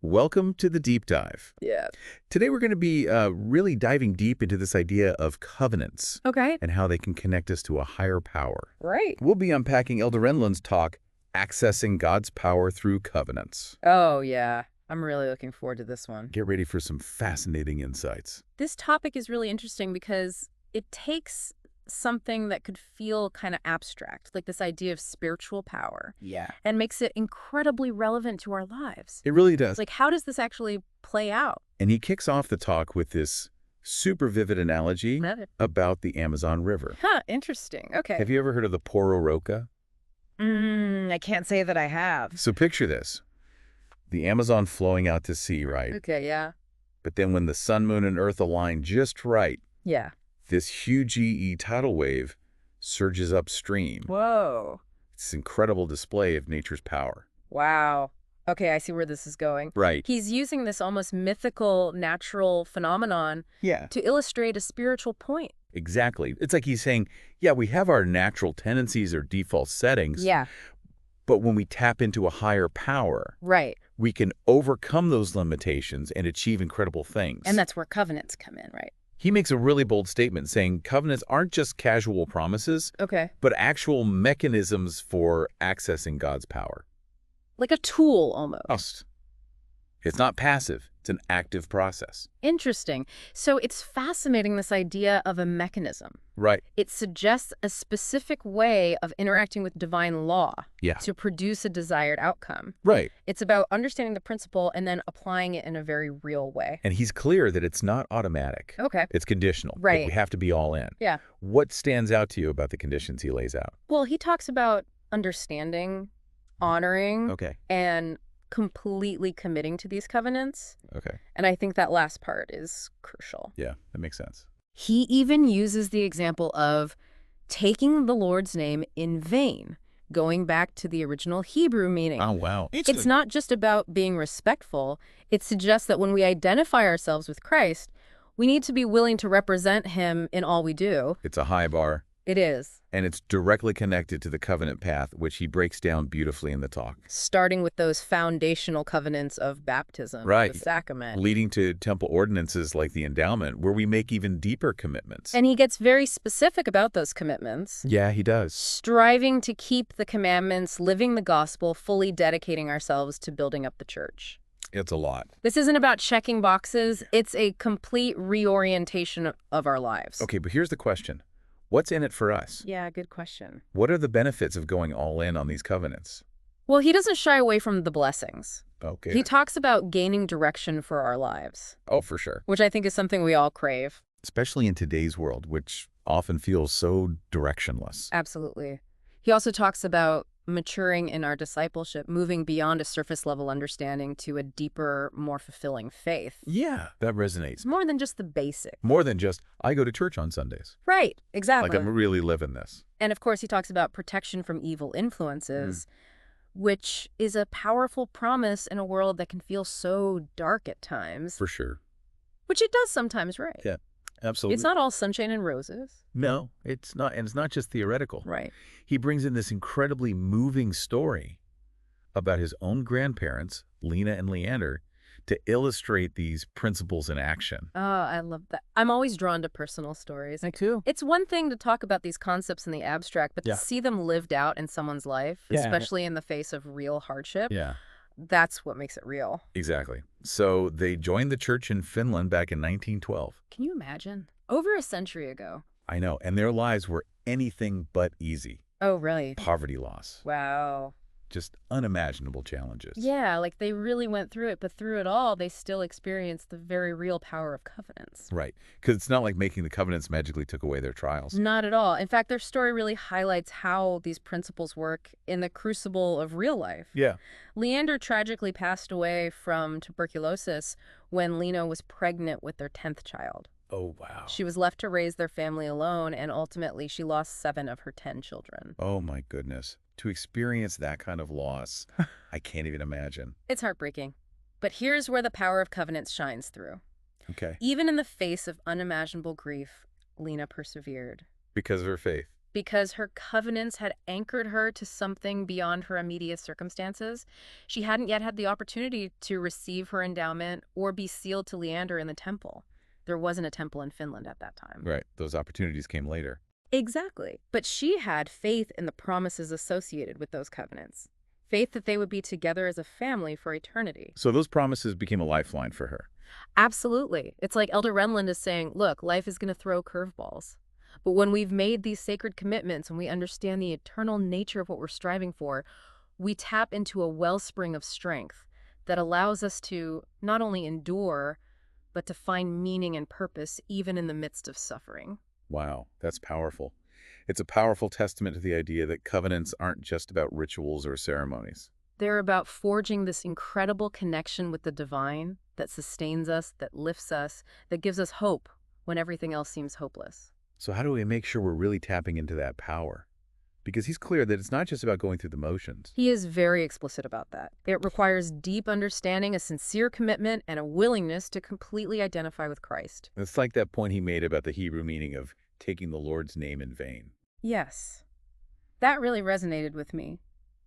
Welcome to the deep dive. Yeah. Today we're going to be really diving deep into this idea of covenants Okay. and how they can connect us to a higher power. Right. We'll be unpacking Elder Renlund's talk, Accessing God's Power Through Covenants. Oh, yeah. I'm really looking forward to this one. Get ready for some fascinating insights. This topic is really interesting because it takes something that could feel kind of abstract, like this idea of spiritual power, and makes it incredibly relevant to our lives. It really does. Like, how does this actually play out? And he kicks off the talk with this super vivid analogy about the Amazon River. Huh, interesting. Okay. Have you ever heard of the Pororoca? I can't say that I have. So picture this. The Amazon flowing out to sea, right? Okay, yeah. But then when the sun, moon, and earth align just right, Yeah. this huge tidal wave surges upstream. Whoa. It's an incredible display of nature's power. Wow. Okay, I see where this is going. Right. He's using this almost mythical, natural phenomenon to illustrate a spiritual point. Exactly. It's like he's saying, yeah, we have our natural tendencies or default settings. Yeah. But when we tap into a higher power, Right. we can overcome those limitations and achieve incredible things. And that's where covenants come in, right? He makes a really bold statement saying covenants aren't just casual promises, Okay. but actual mechanisms for accessing God's power. Like a tool, almost. It's not passive. It's an active process. Interesting. So it's fascinating, this idea of a mechanism. Right. It suggests a specific way of interacting with divine law to produce a desired outcome. Right. It's about understanding the principle and then applying it in a very real way. And he's clear that it's not automatic. Okay. It's conditional. Right. Like we have to be all in. Yeah. What stands out to you about the conditions he lays out? Well, he talks about understanding, honoring, and completely committing to these covenants. Okay. And I think that last part is crucial. Yeah, that makes sense. He even uses the example of taking the Lord's name in vain, going back to the original Hebrew meaning. Oh, wow. It's not just about being respectful. It suggests that when we identify ourselves with Christ, we need to be willing to represent him in all we do. It's a high bar. It is. And it's directly connected to the covenant path, which he breaks down beautifully in the talk. Starting with those foundational covenants of baptism, Right. the sacrament. Leading to temple ordinances like the endowment, where we make even deeper commitments. And he gets very specific about those commitments. Yeah, he does. Striving to keep the commandments, living the gospel, fully dedicating ourselves to building up the church. It's a lot. This isn't about checking boxes. It's a complete reorientation of our lives. Okay, but here's the question. What's in it for us? Yeah, good question. What are the benefits of going all in on these covenants? Well, he doesn't shy away from the blessings. Okay. He talks about gaining direction for our lives. Oh, for sure. Which I think is something we all crave. Especially in today's world, which often feels so directionless. Absolutely. He also talks about maturing in our discipleship, moving beyond a surface-level understanding to a deeper, more fulfilling faith. Yeah, that resonates. It's more than just the basic. More than just, I go to church on Sundays. Right, exactly. Like I'm really living this. And of course, he talks about protection from evil influences, which is a powerful promise in a world that can feel so dark at times. For sure. Which it does sometimes, right? Yeah, absolutely. It's not all sunshine and roses. No, it's not. And it's not just theoretical. Right. He brings in this incredibly moving story about his own grandparents, Lena and Leander, to illustrate these principles in action. Oh, I love that. I'm always drawn to personal stories. Me too. It's one thing to talk about these concepts in the abstract, but to see them lived out in someone's life, especially in the face of real hardship, that's what makes it real. Exactly. So they joined the church in Finland back in 1912. Can you imagine? Over a century ago. I know. And their lives were anything but easy. Oh, really? Poverty loss. Wow. Just unimaginable challenges. Yeah, like they really went through it, but through it all, they still experienced the very real power of covenants. Right. Because it's not like making the covenants magically took away their trials. Not at all. In fact, their story really highlights how these principles work in the crucible of real life. Yeah. Leander tragically passed away from tuberculosis when Lena was pregnant with their 10th child. Oh, wow. She was left to raise their family alone, and ultimately she lost 7 of her 10 children. Oh, my goodness. To experience that kind of loss, I can't even imagine. It's heartbreaking. But here's where the power of covenants shines through. Okay. Even in the face of unimaginable grief, Lena persevered. Because of her faith. because her covenants had anchored her to something beyond her immediate circumstances. She hadn't yet had the opportunity to receive her endowment or be sealed to Leander in the temple. There wasn't a temple in Finland at that time. Right. Those opportunities came later. Exactly. But she had faith in the promises associated with those covenants. Faith that they would be together as a family for eternity. So those promises became a lifeline for her. Absolutely. It's like Elder Renlund is saying, look, life is going to throw curveballs. But when we've made these sacred commitments and we understand the eternal nature of what we're striving for, we tap into a wellspring of strength that allows us to not only endure, but to find meaning and purpose even in the midst of suffering. Wow, that's powerful. It's a powerful testament to the idea that covenants aren't just about rituals or ceremonies. They're about forging this incredible connection with the divine that sustains us, that lifts us, that gives us hope when everything else seems hopeless. So how do we make sure we're really tapping into that power? Because he's clear that it's not just about going through the motions. He is very explicit about that. It requires deep understanding, a sincere commitment, and a willingness to completely identify with Christ. It's like that point he made about the Hebrew meaning of taking the Lord's name in vain. Yes, that really resonated with me.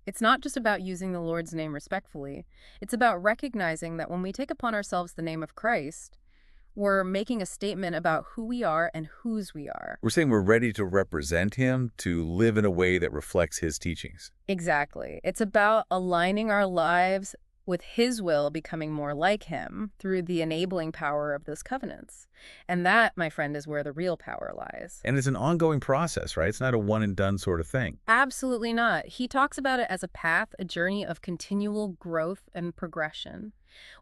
It's not just about using the Lord's name respectfully. It's about recognizing that when we take upon ourselves the name of Christ, we're making a statement about who we are and whose we are. We're saying we're ready to represent him, to live in a way that reflects his teachings. Exactly. It's about aligning our lives with his will, becoming more like him through the enabling power of those covenants. And that, my friend, is where the real power lies. And it's an ongoing process, right? It's not a one-and-done sort of thing. Absolutely not. He talks about it as a path, a journey of continual growth and progression.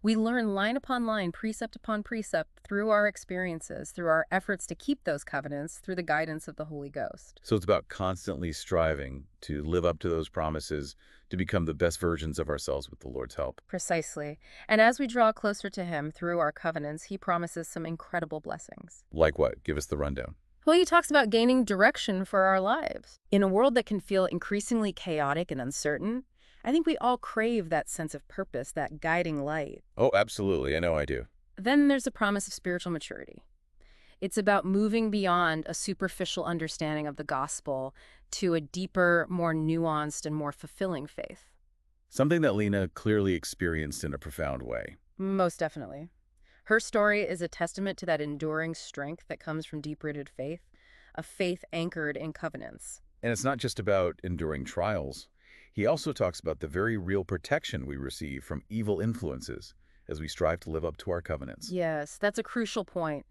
We learn line upon line, precept upon precept, through our experiences, through our efforts to keep those covenants, through the guidance of the Holy Ghost. So it's about constantly striving to live up to those promises, to become the best versions of ourselves with the Lord's help. Precisely. And as we draw closer to him through our covenants, he promises some incredible blessings. Like what? Give us the rundown. Well, he talks about gaining direction for our lives. In a world that can feel increasingly chaotic and uncertain, I think we all crave that sense of purpose, that guiding light. Oh, absolutely. I know I do. Then there's the promise of spiritual maturity. It's about moving beyond a superficial understanding of the gospel to a deeper, more nuanced, and more fulfilling faith. Something that Lena clearly experienced in a profound way. Most definitely. Her story is a testament to that enduring strength that comes from deep-rooted faith, a faith anchored in covenants. And it's not just about enduring trials. He also talks about the very real protection we receive from evil influences as we strive to live up to our covenants. Yes, that's a crucial point.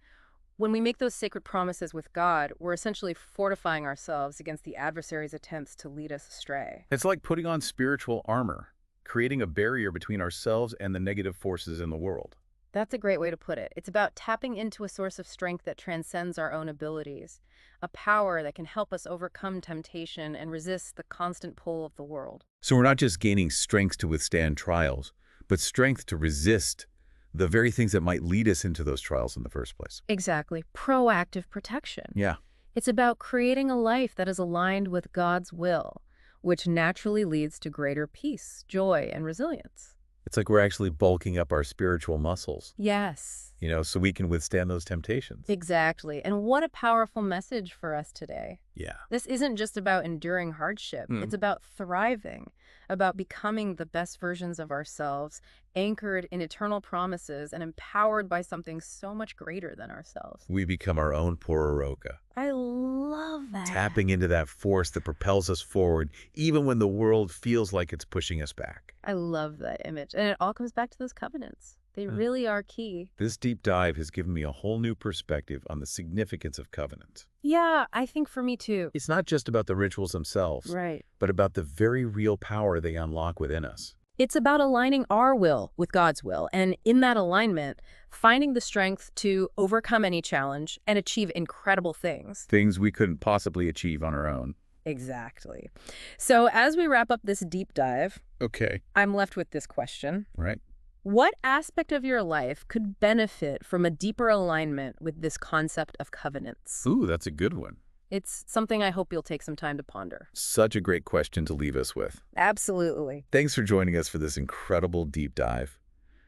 When we make those sacred promises with God, we're essentially fortifying ourselves against the adversary's attempts to lead us astray. It's like putting on spiritual armor, creating a barrier between ourselves and the negative forces in the world. That's a great way to put it. It's about tapping into a source of strength that transcends our own abilities, a power that can help us overcome temptation and resist the constant pull of the world. So we're not just gaining strength to withstand trials, but strength to resist the very things that might lead us into those trials in the first place. Exactly. Proactive protection. Yeah. It's about creating a life that is aligned with God's will, which naturally leads to greater peace, joy, and resilience. It's like we're actually bulking up our spiritual muscles. Yes. So we can withstand those temptations. Exactly. And what a powerful message for us today. Yeah. This isn't just about enduring hardship. It's about thriving, about becoming the best versions of ourselves, anchored in eternal promises and empowered by something so much greater than ourselves. We become our own Pororoka. I love that. Tapping into that force that propels us forward, even when the world feels like it's pushing us back. I love that image. And it all comes back to those covenants. They really are key. This deep dive has given me a whole new perspective on the significance of covenant. Yeah, I think for me too. It's not just about the rituals themselves, Right. but about the very real power they unlock within us. It's about aligning our will with God's will, and in that alignment, finding the strength to overcome any challenge and achieve incredible things. Things we couldn't possibly achieve on our own. Exactly. So as we wrap up this deep dive, Okay. I'm left with this question. Right. What aspect of your life could benefit from a deeper alignment with this concept of covenants? Ooh, that's a good one. It's something I hope you'll take some time to ponder. Such a great question to leave us with. Absolutely. Thanks for joining us for this incredible deep dive.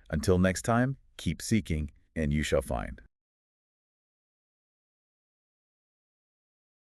Until next time, keep seeking, and you shall find.